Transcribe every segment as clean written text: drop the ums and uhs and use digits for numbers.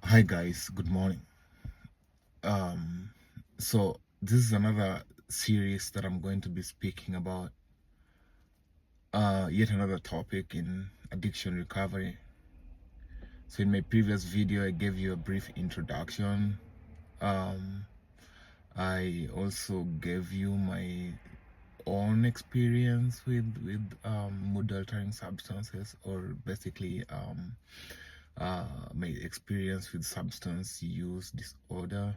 Hi guys, good morning. Um, so this is another series that I'm going to be speaking about. Yet another topic in addiction recovery. So in my previous video, I gave you a brief introduction. Um, I also gave you my own experience with mood altering substances, or basically my experience with substance use disorder.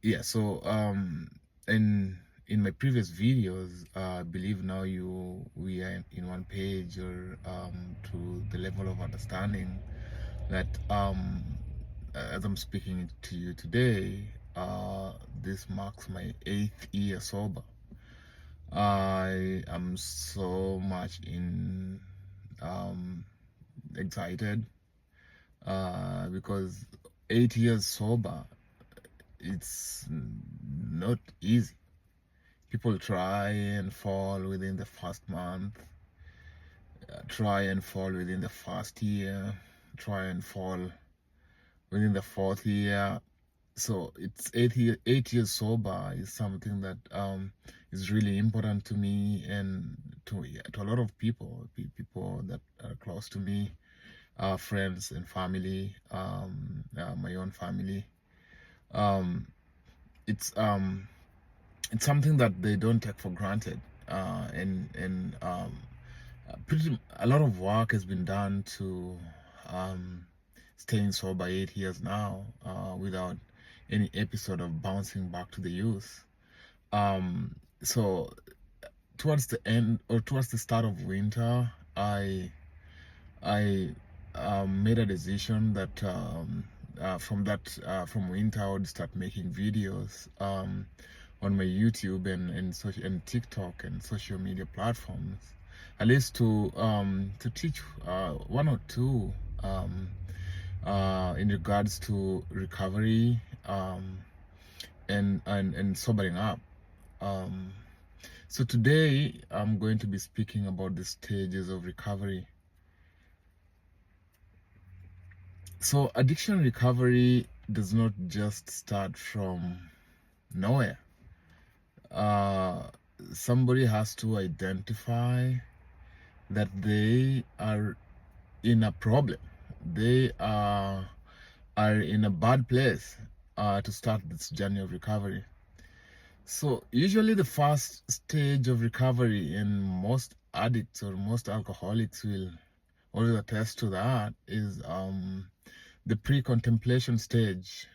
Yeah, so in my previous videos, I believe now we are in one page, or to the level of understanding that as I'm speaking to you today, this marks my 8th year sober. I am so much in um excited because 8 years sober, it's not easy. People try and fall within the first month, try and fall within the first year, try and fall within the fourth year. So it's 8 years sober is something that is really important to me, and to a lot of people that are close to me, friends and family, my own family. Um, it's it's something that they don't take for granted, and pretty a lot of work has been done to um, staying sober 8 years now, without any episode of bouncing back to the youth. So towards the end, or towards the start of winter, I made a decision that from winter I would start making videos on my YouTube and TikTok and social media platforms, at least to teach one or two in regards to recovery, and sobering up. Um, so today I'm going to be speaking about the stages of recovery. So addiction recovery does not just start from nowhere. Uh, Somebody has to identify that they are in a problem. They are in a bad place to start this journey of recovery. So usually the first stage of recovery, and most addicts or most alcoholics will always attest to that, is the pre-contemplation stage.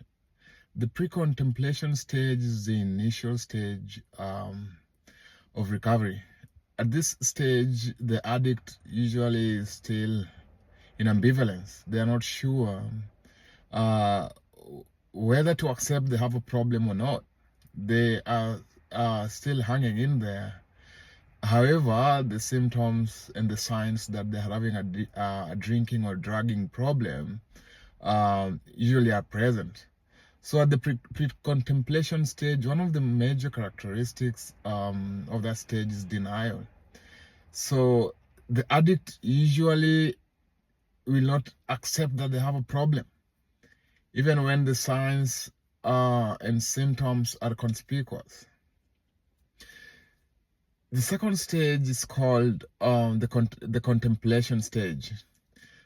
The pre-contemplation stage is the initial stage of recovery. At this stage, the addict usually is still in ambivalence. They are not sure uh, whether to accept they have a problem or not. They are still hanging in there. However, the symptoms and the signs that they're having a drinking or drugging problem usually are present. So at the pre-contemplation stage, one of the major characteristics of that stage is denial. So the addict usually will not accept that they have a problem, even when the signs and symptoms are conspicuous. The second stage is called the contemplation stage.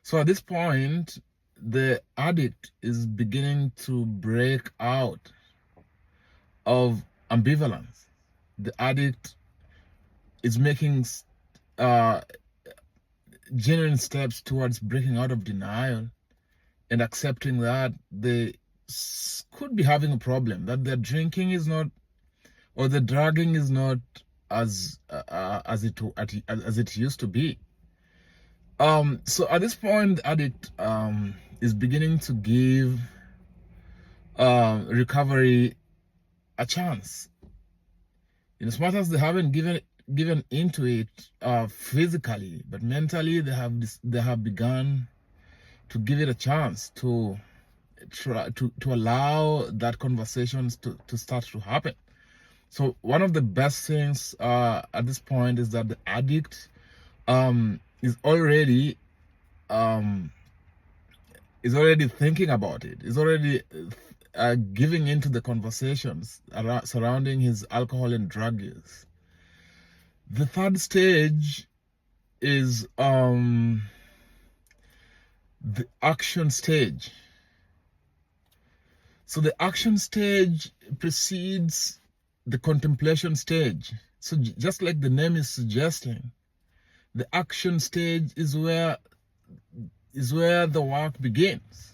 So at this point, the addict is beginning to break out of ambivalence. The addict is making uh, genuine steps towards breaking out of denial and accepting that they could be having a problem, that their drinking is not, or the drugging is not as it used to be. So at this point, the addict is beginning to give recovery a chance. In as much as they haven't given into it physically, but mentally they have begun to give it a chance, to try to allow that conversations to start to happen. So one of the best things at this point is that the addict is already is already thinking about it, is already giving into the conversations surrounding his alcohol and drug use. The third stage is the action stage. So the action stage precedes the contemplation stage. So just like the name is suggesting, the action stage is where the work begins.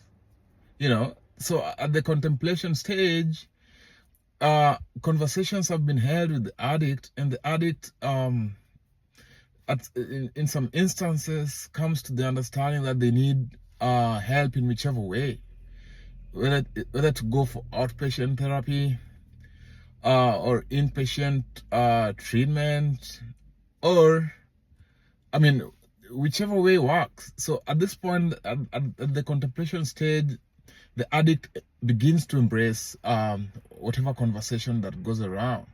So at the contemplation stage, conversations have been held with the addict, and the addict in some instances comes to the understanding that they need help in whichever way, whether to go for outpatient therapy or inpatient treatment, or whichever way works. So at this point, at the contemplation stage, the addict begins to embrace whatever conversation that goes around,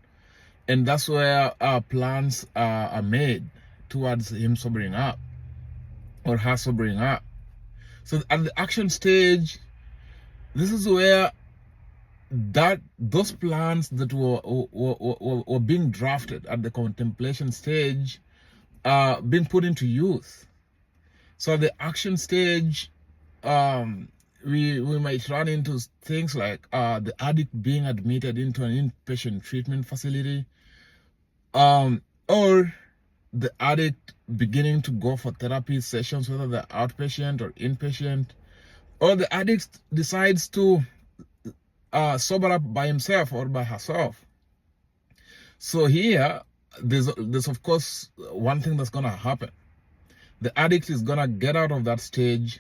and that's where plans are made towards him sobering up or her sobering up. So at the action stage, this is where those plans that were being drafted at the contemplation stage are being put into use. So at the action stage, we might run into things like the addict being admitted into an inpatient treatment facility, or the addict beginning to go for therapy sessions, whether they're outpatient or inpatient, or the addict decides to sober up by himself or by herself. So here, there's of course one thing that's gonna happen. The addict is gonna get out of that stage,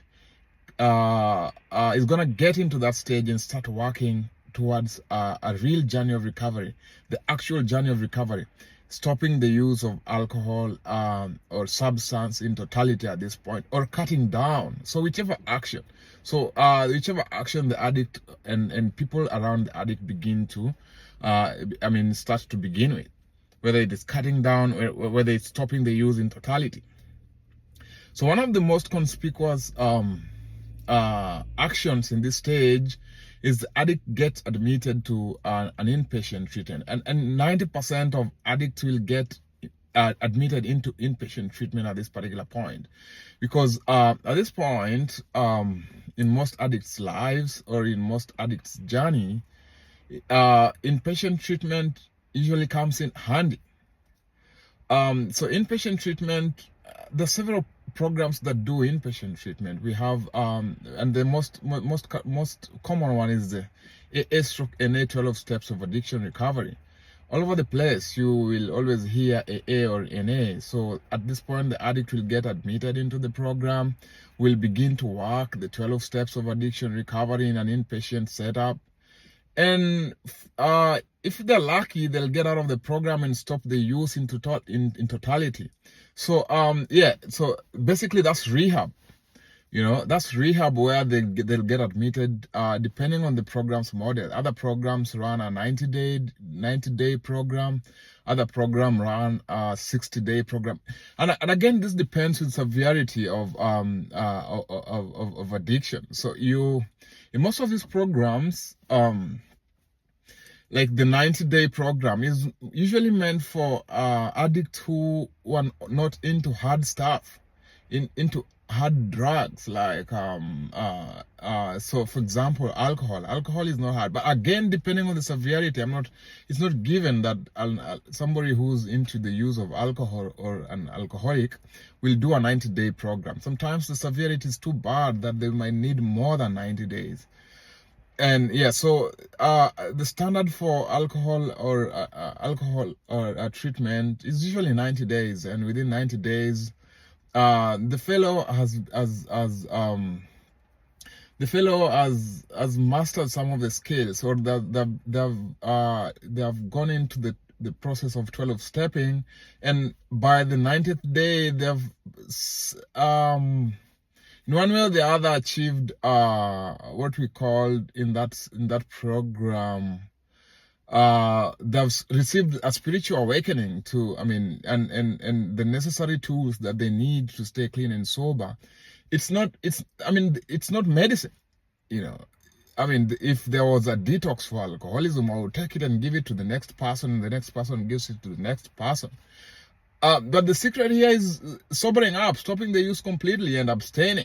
is gonna get into that stage and start working towards a real journey of recovery, the actual journey of recovery, stopping the use of alcohol or substance in totality at this point, or cutting down. So whichever action the addict and people around the addict begin to start to begin with, whether it is cutting down or whether it's stopping the use in totality. So one of the most conspicuous actions in this stage is the addict gets admitted to an inpatient treatment, and 90% of addicts will get admitted into inpatient treatment at this particular point, because at this point, in most addicts' lives or in most addicts' journey, inpatient treatment usually comes in handy. So inpatient treatment, there are several programs that do inpatient treatment. We have, and the most common one is the AA/NA 12 steps of addiction recovery. All over the place, you will always hear AA or NA. So at this point, the addict will get admitted into the program, will begin to work the 12 steps of addiction recovery in an inpatient setup. And if they're lucky, they'll get out of the program and stop the use in totality. So so basically that's rehab. That's rehab, where they'll get admitted depending on the program's model. Other programs run a 90-day program. Other program run a 60-day program. And again, this depends on severity of addiction. So in most of these programs, like the 90-day program is usually meant for addicts who are not into hard stuff, into hard drugs, like so for example, alcohol is not hard, but again, depending on the severity, it's not given that somebody who's into the use of alcohol or an alcoholic will do a 90-day program. Sometimes the severity is too bad that they might need more than 90 days. And so the standard for alcohol or treatment is usually 90 days, and within 90 days, the fellow has mastered some of the skills, or they have gone into the process of 12 stepping, and by the 90th day, they've in one way or the other achieved what we called in that program, they've received a spiritual awakening to, and the necessary tools that they need to stay clean and sober. it's not, it's not medicine, you know. I mean, if there was a detox for alcoholism, I would take it and give it to the next person, and the next person gives it to the next person. But the secret here is sobering up, stopping the use completely, and abstaining.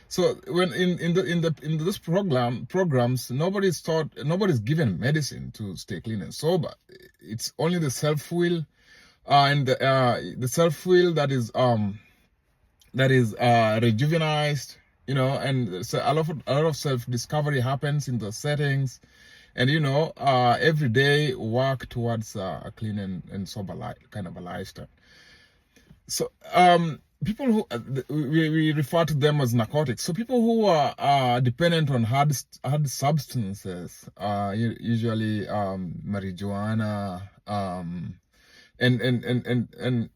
So when in this programs, nobody's given medicine to stay clean and sober. It's only the self will, and the self will that is rejuvenized, you know, and so a lot of self discovery happens in the settings, and you know, every day work towards a clean and sober kind of a lifestyle. So people who we refer to them as narcotics. So people who are dependent on hard substances, usually marijuana, and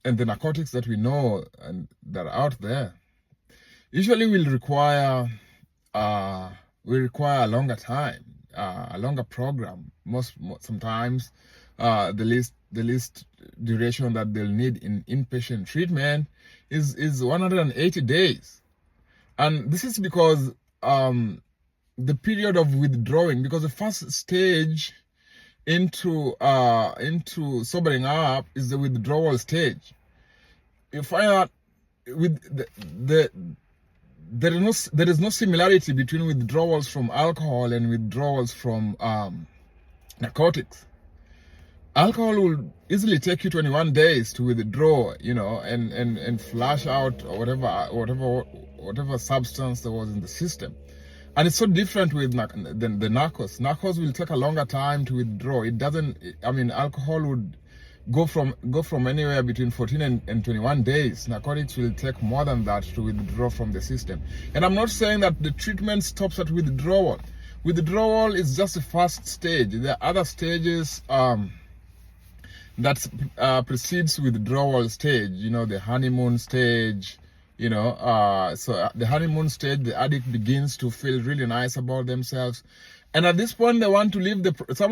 the narcotics that we know and that are out there, usually will require a longer time, a longer program. Sometimes the least duration that they'll need in inpatient treatment is 180 days, and this is because the period of withdrawing, because the first stage into sobering up is the withdrawal stage. You find out with there is no similarity between withdrawals from alcohol and withdrawals from narcotics. Alcohol will easily take you 21 days to withdraw, you know, and flush out whatever substance there was in the system. And it's so different with the narcos. Narcos will take a longer time to withdraw. It doesn't, I mean, alcohol would go from anywhere between 14 and 21 days. Narcotics will take more than that to withdraw from the system. And I'm not saying that the treatment stops at withdrawal. Withdrawal is just the first stage. There are other stages that precedes withdrawal stage, you know, the honeymoon stage, you know. So the honeymoon stage, the addict begins to feel really nice about themselves, and at this point, some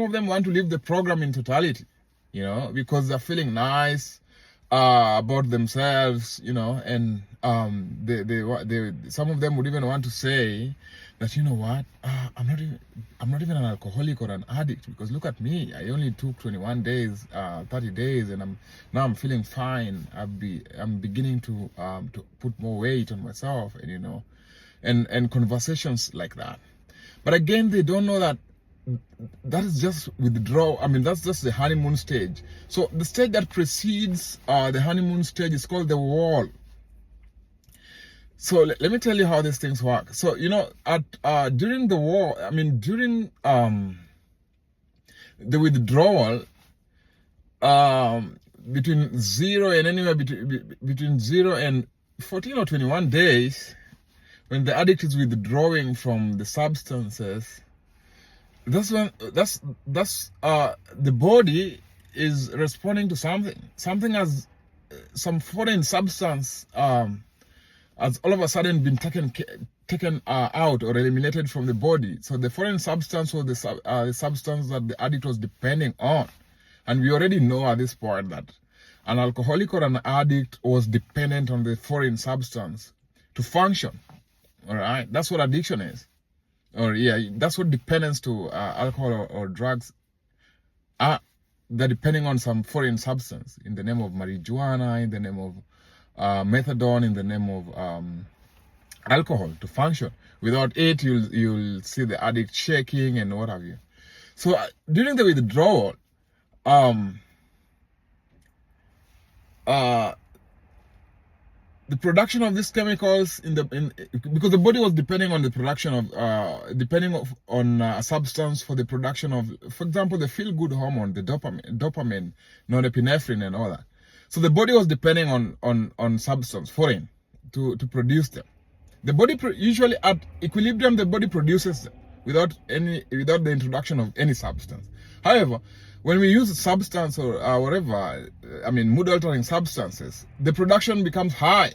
of them want to leave the program in totality, you know, because they're feeling nice about themselves, you know, and some of them would even want to say that, you know what, I'm not even an alcoholic or an addict, because look at me, I only took 21 days, 30 days, and I'm feeling fine. I'm beginning to put more weight on myself, and you know, and conversations like that. But again, they don't know that is just withdrawal. I mean, that's just the honeymoon stage. So the stage that precedes the honeymoon stage is called the wall. So let me tell you how these things work. So, you know, during the war, I mean, during the withdrawal, between 0 and anywhere between 0 and 14 or 21 days, when the addict is withdrawing from the substances, that's when the body is responding to something as some foreign substance has all of a sudden been taken out or eliminated from the body. So the foreign substance was the substance that the addict was depending on. And we already know at this point that an alcoholic or an addict was dependent on the foreign substance to function. All right, that's what addiction is. Or yeah, that's what dependence to alcohol or drugs are. They're depending on some foreign substance in the name of marijuana, in the name of methadone, in the name of alcohol to function. Without it, you'll see the addict shaking and what have you. So during the withdrawal, the production of these chemicals because the body was depending on the production of on a substance for the production of, for example, the feel-good hormone, the dopamine, norepinephrine, and all that. So the body was depending on substance, foreign, to produce them. The body usually at equilibrium, the body produces them without the introduction of any substance. However, when we use a substance or whatever, I mean mood-altering substances, the production becomes high.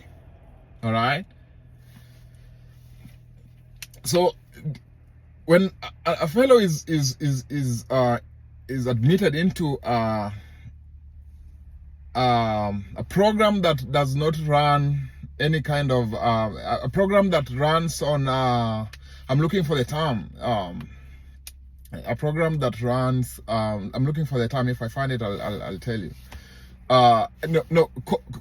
All right. So when a fellow is admitted into a program that does not run any kind of a program that runs on I'm looking for the term, a program that runs I'm looking for the term. If I find it, I'll tell you.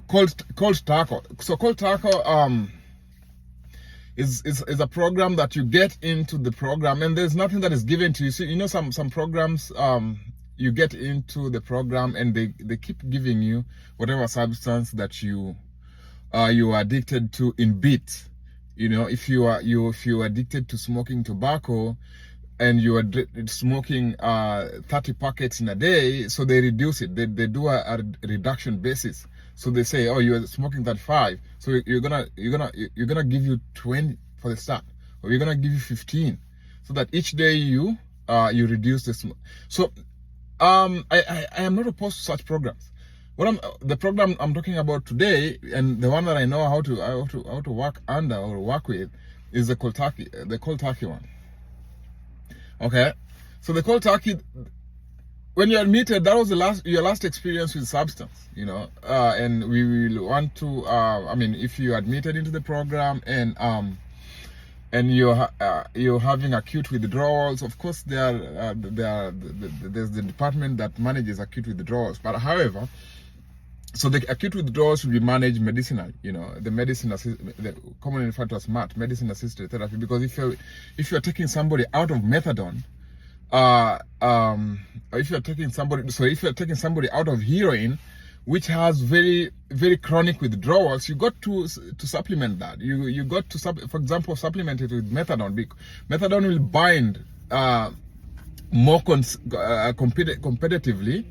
Cold Taco. So Cold Taco is a program that you get into the program, and there's nothing that is given to you. So, you know, some programs, you get into the program and they keep giving you whatever substance that you are addicted to in bits. You know, if you are addicted to smoking tobacco and you are smoking 30 packets in a day, so they reduce it. They do a reduction basis. So they say, oh, you're smoking 35, so you're gonna give you 20 for the start, or you're gonna give you 15, so that each day you reduce the smoke. So I am not opposed to such programs. The program I'm talking about today, and the one that I know how to work under or work with, is the cold turkey one. Okay, so the cold turkey, when you're admitted, that was your last experience with substance, you know, and we will want to, I mean, if you're admitted into the program and you're having acute withdrawals, of course there's the department that manages acute withdrawals. But however, so the acute withdrawals will be managed medicinally, you know, the commonly referred to as MAT, medicine assisted therapy, because if you're taking somebody out of methadone, if you're taking somebody out of heroin, which has very, very chronic withdrawals, you got to supplement that. You got to for example, supplement it with methadone, because methadone will bind more competitively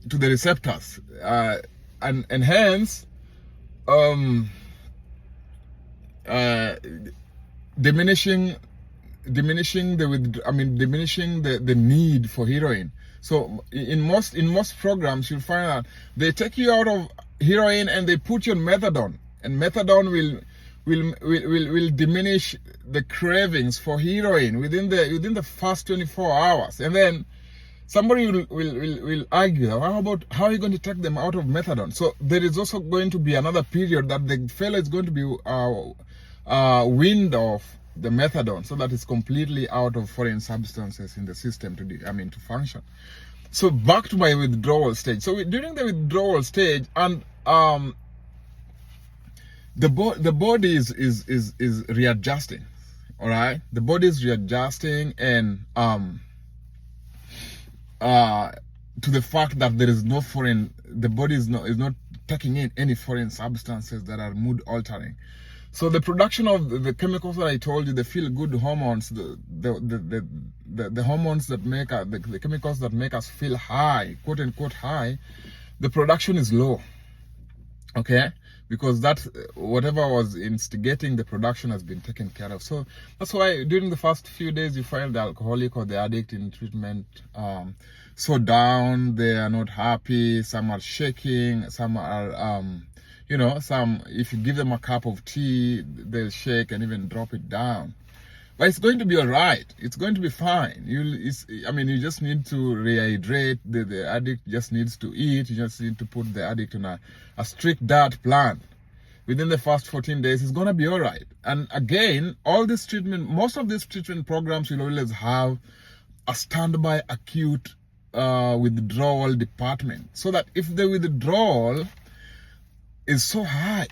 to the receptors, and hence diminishing the need for heroin. So in most programs, you'll find that they take you out of heroin and they put you on methadone, and methadone will diminish the cravings for heroin within the first 24 hours. And then somebody will argue, how are you going to take them out of methadone? So there is also going to be another period that the fellow is going to be weaned off the methadone, so that it's completely out of foreign substances in the system to function. So back to my withdrawal stage. So during the withdrawal stage, and the body is readjusting. All right, the body is readjusting, and to the fact that there is no the body is not taking in any foreign substances that are mood altering. So the production of the chemicals that I told you, the feel-good hormones, the hormones that make the chemicals that make us feel high, quote unquote high, the production is low. Okay, because that whatever was instigating the production has been taken care of. So that's why during the first few days you find the alcoholic or the addict in treatment so down, they are not happy, some are shaking, some are some, if you give them a cup of tea, they'll shake and even drop it down. But it's going to be all right. It's going to be fine. You just need to rehydrate. The addict just needs to eat. You just need to put the addict on a strict diet plan. Within the first 14 days, it's going to be all right. And again, most of these treatment programs will always have a standby acute withdrawal department. So that if the withdrawal is so high,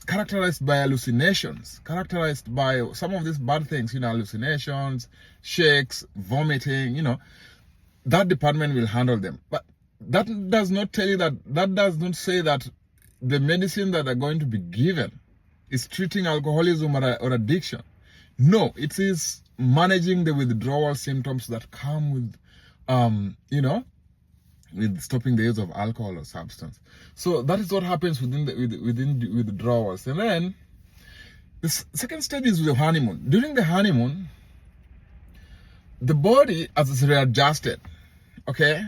characterized by hallucinations, characterized by some of these bad things, hallucinations, shakes, vomiting, that department will handle them. But that does not say that the medicine that are going to be given is treating alcoholism or addiction. No, it is managing the withdrawal symptoms that come with, with stopping the use of alcohol or substance. So that is what happens within withdrawals. And then the second stage is the honeymoon. During the honeymoon, the body has readjusted. Okay,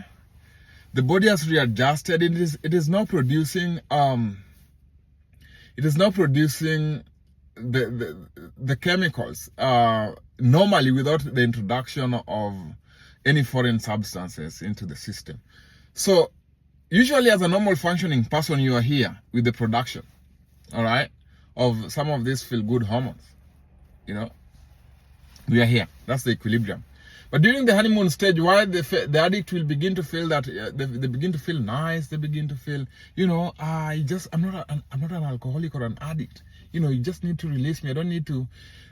the body has readjusted. It is now producing the chemicals normally, without the introduction of any foreign substances into the system. So usually, as a normal functioning person, you are here with the production. all right, of some of these feel-good hormones. You know, we are here. That's the equilibrium. But during the honeymoon stage, why the addict will begin to feel that they begin to feel nice. They begin to feel, you know, I'm not an alcoholic or an addict. You know, you just need to release me. I don't need to,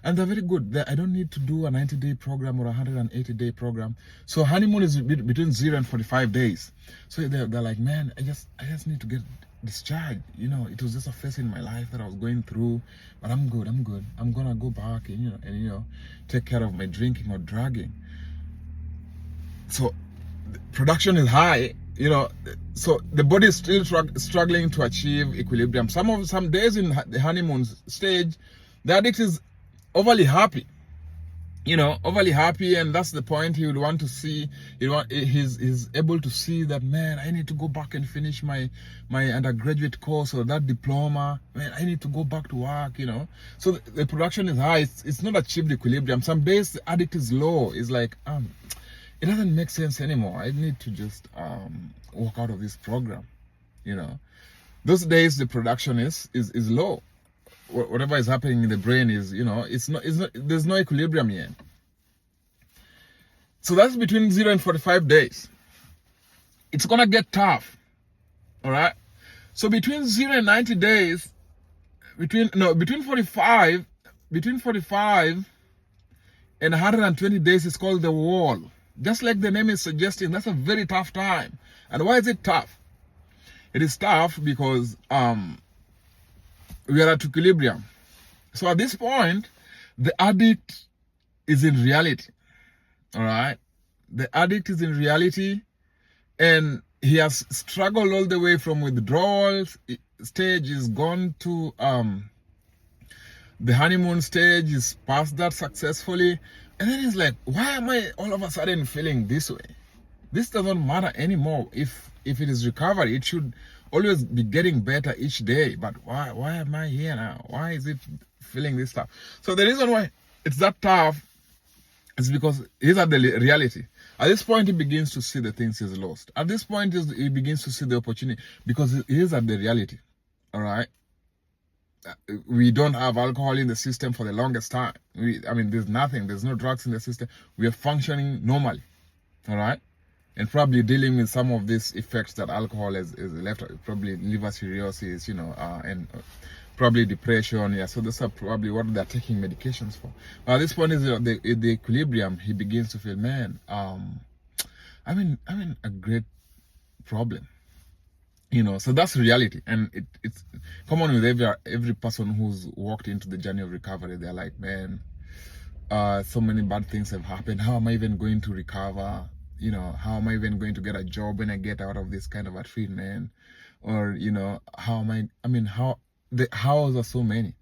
and they're very good. I don't need to do a 90-day program or a 180-day program. So honeymoon is between 0 and 45 days. So they're like, man, I just need to get discharged. You know, it was just a phase in my life that I was going through, but I'm good. I'm gonna go back and take care of my drinking or drugging. So production is high, so the body is still struggling to achieve equilibrium. Some days in the honeymoon stage, the addict is overly happy, overly happy, and that's the point he would want to see. He's able to see that, man, I need to go back and finish my undergraduate course or that diploma. Man, I need to go back to work, So the production is high. It's not achieved equilibrium. Some days the addict is low. It's like, it doesn't make sense anymore. I need to just walk out of this program. Those days the production is low. Whatever is happening in the brain is, it's not. There's no equilibrium yet. So that's between 0 and 45 days. It's gonna get tough. All right. So between 0 and 90 days, between 45 and 120 days is called the wall. Just like the name is suggesting, that's a very tough time. And why is it tough? It is tough because we are at equilibrium. So at this point, the addict is in reality. All right? The addict is in reality, and he has struggled all the way from withdrawal stage, is gone to the honeymoon stage, is past that successfully. And then he's like, why am I all of a sudden feeling this way? This doesn't matter anymore. If it is recovery, it should always be getting better each day. But why am I here now? Why is it feeling this tough? So the reason why it's that tough is because he's at the reality. At this point, he begins to see the things he's lost. At this point, he begins to see the opportunity because he is at the reality. All right? We don't have alcohol in the system for the longest time. There's nothing. There's no drugs in the system. We are functioning normally. All right? And probably dealing with some of these effects that alcohol is left, probably liver cirrhosis, and probably depression. Yeah, so those are probably what they're taking medications for. But at this point, is the equilibrium. He begins to feel, man, I'm in a great problem. So that's reality, and it's common with every person who's walked into the journey of recovery. They're like, man, so many bad things have happened. How am I even going to recover? How am I even going to get a job when I get out of this kind of a treatment? Or, how am I, the hows are so many,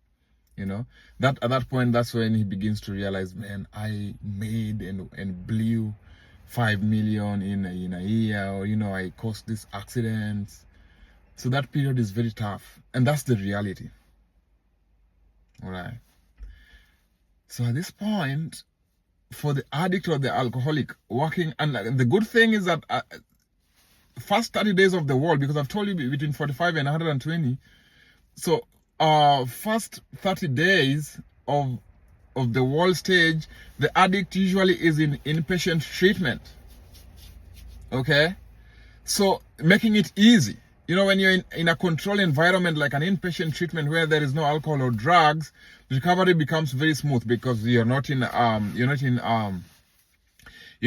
that at that point, that's when he begins to realize, man, I made and blew 5 million in a year, or, I caused these accidents. So that period is very tough, and that's the reality. All right. So at this point, for the addict or the alcoholic working, and the good thing is that first 30 days of the wall, because I've told you between 45 and 120. So first 30 days of the wall stage, the addict usually is in inpatient treatment. Okay, so making it easy. When you're in a controlled environment like an inpatient treatment where there is no alcohol or drugs, recovery becomes very smooth because you're in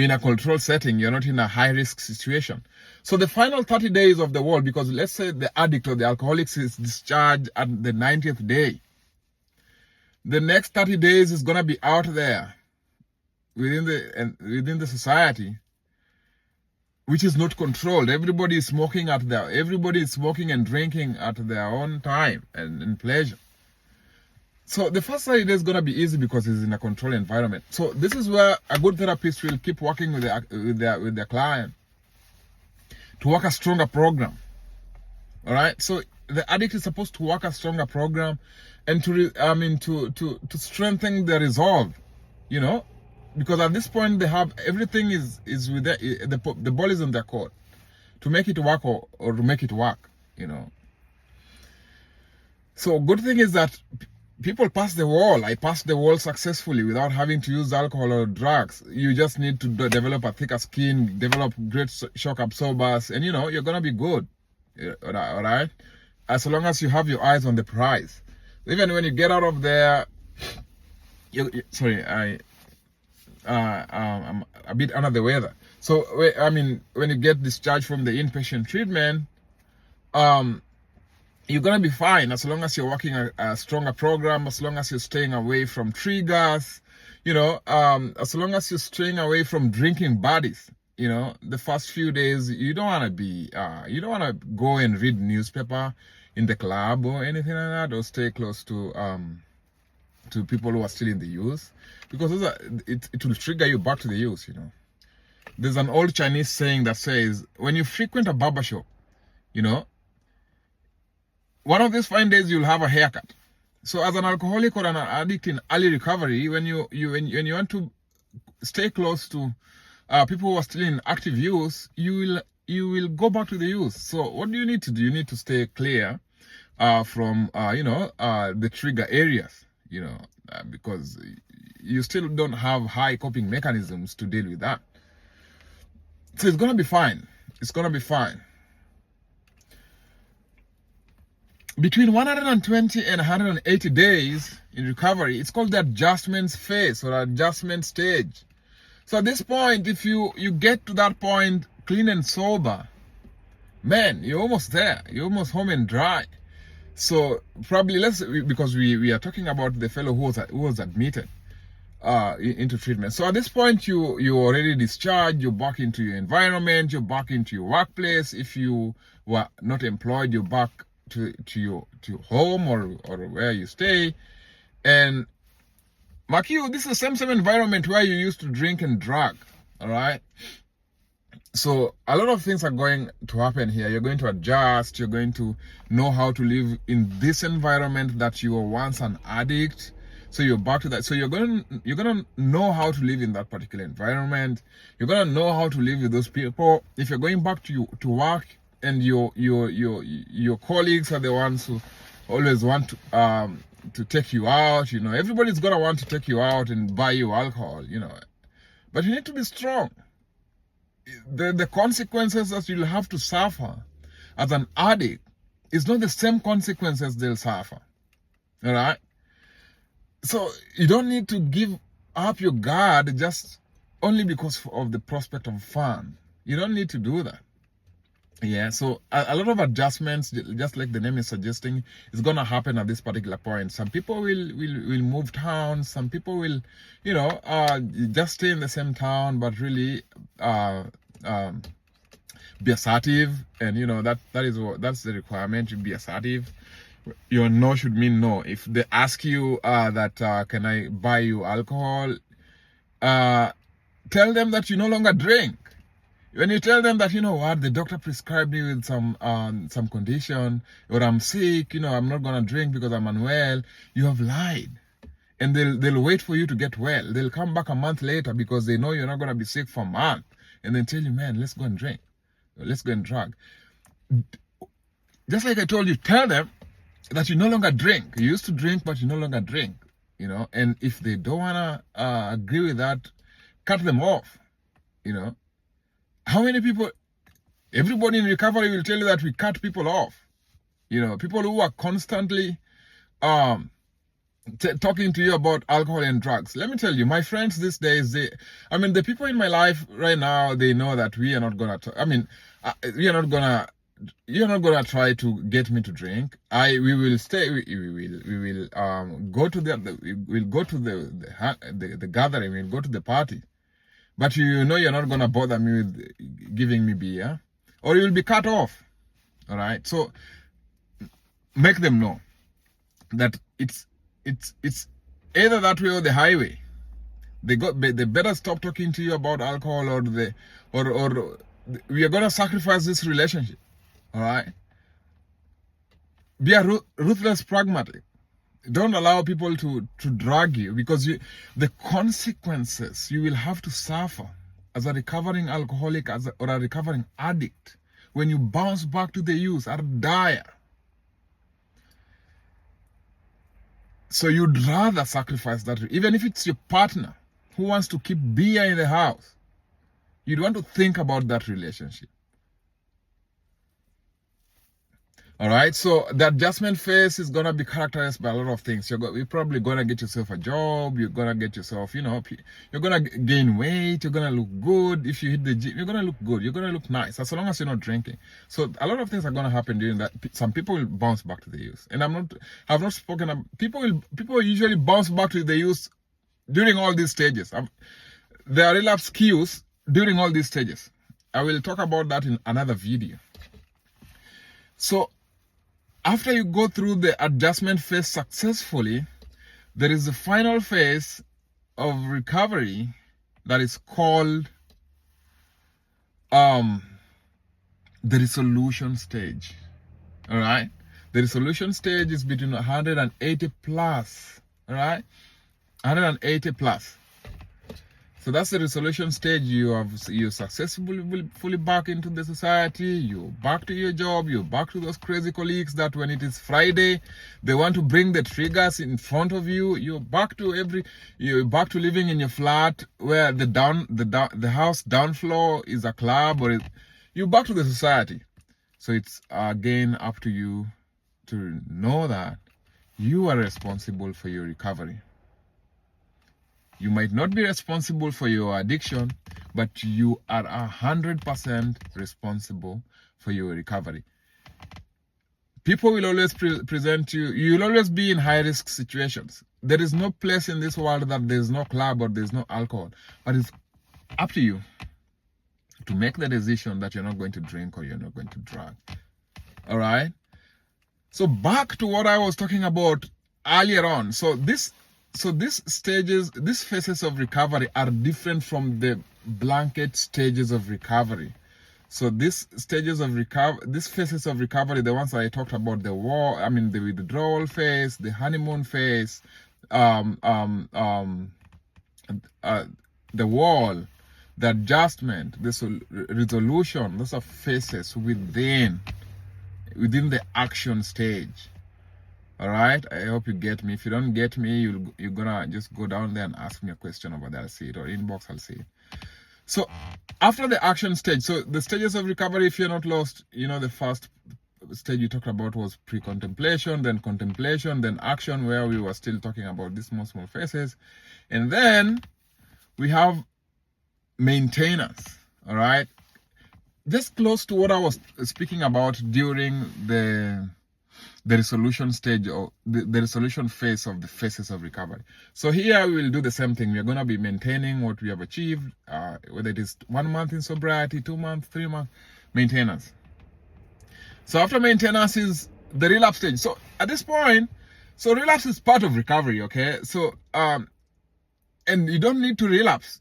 a controlled setting. You're not in a high risk situation. So the final 30 days of the wall, because let's say the addict or the alcoholic is discharged at the 90th day, the next 30 days is gonna be out there within the society, which is not controlled. Everybody is smoking and drinking at their own time and pleasure. So the first 30 days is gonna be easy because it's in a controlled environment. So this is where a good therapist will keep working with their client to work a stronger program. All right. So the addict is supposed to work a stronger program, and to strengthen the resolve. Because at this point they have everything is with the ball is in their court to make it work or to make it work. So good thing is that people pass the wall. I passed the wall successfully without having to use alcohol or drugs. You just need to develop a thicker skin, develop great shock absorbers, and you're gonna be good. All right? As long as you have your eyes on the prize. Even when you get out of there, I'm a bit under the weather. So I mean, when you get discharged from the inpatient treatment, you're gonna be fine as long as you're working a stronger program, as long as you're staying away from triggers, as long as you're staying away from drinking buddies. The first few days you don't want to go and read newspaper in the club or anything like that, or stay close to people who are still in the use, because it will trigger you back to the use. There's an old Chinese saying that says, when you frequent a barber shop, one of these fine days you'll have a haircut. So as an alcoholic or an addict in early recovery, when you want to stay close to people who are still in active use, you will go back to the use. So what do you need to do? You need to stay clear from the trigger areas, because you still don't have high coping mechanisms to deal with that. So it's gonna be fine. It's gonna be fine. Between 120 and 180 days in recovery, it's called the adjustment phase or adjustment stage. So at this point, if you get to that point clean and sober, man, you're almost there. You're almost home and dry. So probably because we are talking about the fellow who was admitted into treatment. So at this point, you already discharged. You're back into your environment. You're back into your workplace. If you were not employed, you're back to your home or where you stay. And mark you, this is the same environment where you used to drink and drug. All right. So a lot of things are going to happen here. You're going to adjust. You're going to know how to live in this environment that you were once an addict. So you're back to that. So you're gonna know how to live in that particular environment. You're gonna know how to live with those people. If you're going back to work, and your colleagues are the ones who always want to take you out, everybody's gonna want to take you out and buy you alcohol, but you need to be strong. The consequences that you'll have to suffer as an addict is not the same consequences they'll suffer. All right. So you don't need to give up your guard just only because of the prospect of fun. You don't need to do that. Yeah, so a lot of adjustments, just like the name is suggesting, is gonna happen at this particular point. Some people will move towns. Some people will, just stay in the same town, but really be assertive. And that's the requirement. To be assertive. Your no should mean no. If they ask you that can I buy you alcohol, tell them that you no longer drink. When you tell them that, the doctor prescribed me with some condition, or I'm sick, I'm not gonna drink because I'm unwell, you have lied. And they'll wait for you to get well. They'll come back a month later because they know you're not gonna be sick for a month, and then tell you, man, let's go and drink, let's go and drug. Just like I told you, tell them that you no longer drink. You used to drink, but you no longer drink. And if they don't wanna agree with that, cut them off. How many people, everybody in recovery will tell you that we cut people off. People who are constantly talking to you about alcohol and drugs. Let me tell you, my friends these days, the people in my life right now, they know that we are not gonna you're not gonna try to get me to drink. We will stay. We will go to we'll go to the gathering. We'll go to the party. But you're not going to bother me with giving me beer, or you will be cut off. All right. So make them know that it's either that way or the highway. They better stop talking to you about alcohol, or we are going to sacrifice this relationship. All right. Be a ruthless pragmatic. Don't allow people to drag you, because the consequences you will have to suffer as a recovering alcoholic or a recovering addict when you bounce back to the use are dire. So you'd rather sacrifice that, even if it's your partner who wants to keep beer in the house. You'd want to think about that relationship. All right, so the adjustment phase is gonna be characterized by a lot of things. You're probably gonna get yourself a job. You're gonna get yourself, you're gonna gain weight. You're gonna look good. If you hit the gym, you're gonna look good. You're gonna look nice, as long as you're not drinking. So a lot of things are gonna happen during that. Some people will bounce back to the use, and I've not spoken about people usually bounce back to the use during all these stages. There are relapse cues during all these stages. I will talk about that in another video. So after you go through the adjustment phase successfully, there is the final phase of recovery that is called the resolution stage. All right, the resolution stage is between 180 plus. All right, 180 plus. So that's the resolution stage. You're successfully fully back into the society. You're back to your job. You're back to those crazy colleagues that when it is Friday, they want to bring the triggers in front of you. You're back to living in your flat where the house down floor is a club, or you're back to the society. So it's again up to you to know that you are responsible for your recovery. You might not be responsible for your addiction, but you are 100% responsible for your recovery. People will always present you. You'll always be in high-risk situations. There is no place in this world that there's no club or there's no alcohol. But it's up to you to make the decision that you're not going to drink or you're not going to drug. All right? So back to what I was talking about earlier on. So these phases of recovery are different from the blanket stages of recovery. So these phases of recovery, the ones I talked about, the withdrawal phase, the honeymoon phase, the wall, the adjustment, the resolution, those are phases within the action stage. All right, I hope you get me. If you don't get me, you're gonna just go down there and ask me a question over there. I'll see it, or inbox, I'll see it. So after the action stage, so the stages of recovery, if you're not lost, the first stage you talked about was pre-contemplation, then contemplation, then action, where we were still talking about these small phases. And then we have maintenance. All right, just close to what I was speaking about during the resolution stage, or the resolution phase of the phases of recovery. So here we will do the same thing. We are going to be maintaining what we have achieved, whether it is 1 month in sobriety, 2 months, 3 months, maintenance. So after maintenance is the relapse stage. So at this point, so relapse is part of recovery, okay? So and you don't need to relapse.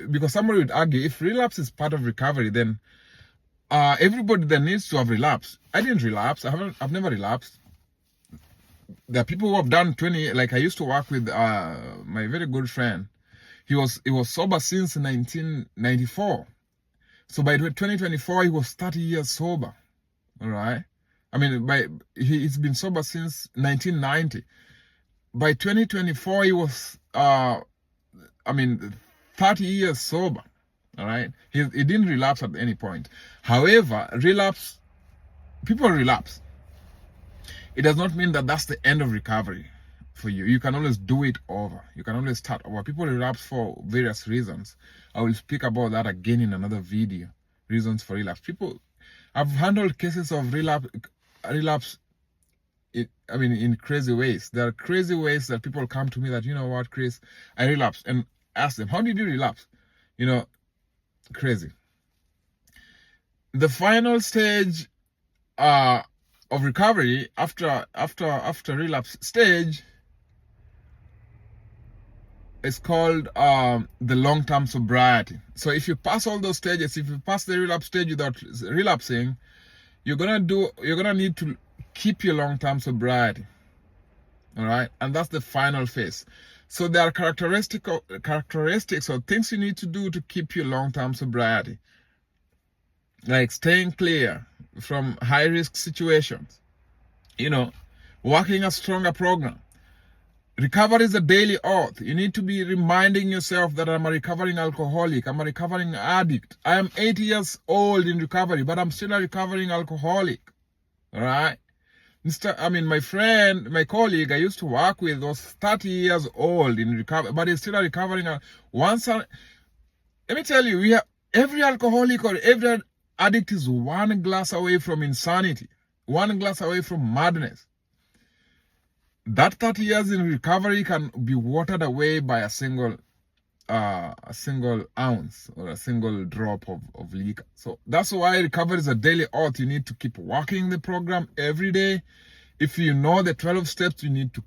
Because somebody would argue, if relapse is part of recovery, then everybody that needs to have relapsed. I didn't relapse. I've never relapsed. There are people who have done 20. Like I used to work with my very good friend. He was sober since 1994. So by 2024, he was 30 years sober. All right. I mean, he's been sober since 1990. By 2024, he was 30 years sober. All right, he didn't relapse at any point. However, people relapse. It does not mean that that's the end of recovery for you. You can always do it over. You can always start over. People relapse for various reasons. I will speak about that again in another video. Reasons for relapse. I've handled cases of relapse. In crazy ways. There are crazy ways that people come to me that, you know what, Chris, I relapsed, and ask them, how did you relapse? Crazy. The final stage of recovery after relapse stage is called the long-term sobriety. So if you pass all those stages, if you pass the relapse stage without relapsing, you're gonna need to keep your long-term sobriety. All right, and that's the final phase. So there are characteristics or things you need to do to keep your long-term sobriety, like staying clear from high-risk situations, working a stronger program. Recovery is a daily oath. You need to be reminding yourself that I'm a recovering alcoholic. I'm a recovering addict. I am 80 years old in recovery, but I'm still a recovering alcoholic. All right? My friend, my colleague I used to work with was 30 years old in recovery, but he's still a recovering. Let me tell you, every alcoholic or every addict is one glass away from insanity, one glass away from madness. That 30 years in recovery can be watered away by a single ounce or a single drop of liquor. So that's why recovery is a daily oath. You need to keep working the program every day. If you know the 12 steps, you need to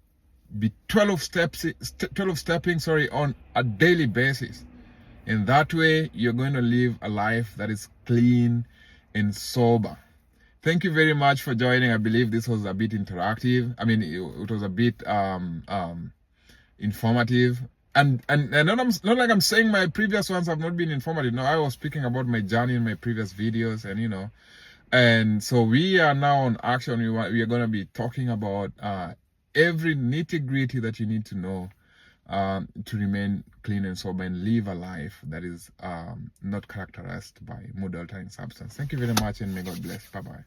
be 12 stepping on a daily basis. In that way, you're going to live a life that is clean and sober. Thank you very much for joining. I believe this was a bit interactive. It was a bit informative. And not like I'm saying my previous ones have not been informative. No, I was speaking about my journey in my previous videos, and and so we are now on action. We are going to be talking about every nitty-gritty that you need to know to remain clean and sober and live a life that is not characterized by mood altering substance. Thank you very much, and may God bless. Bye-bye.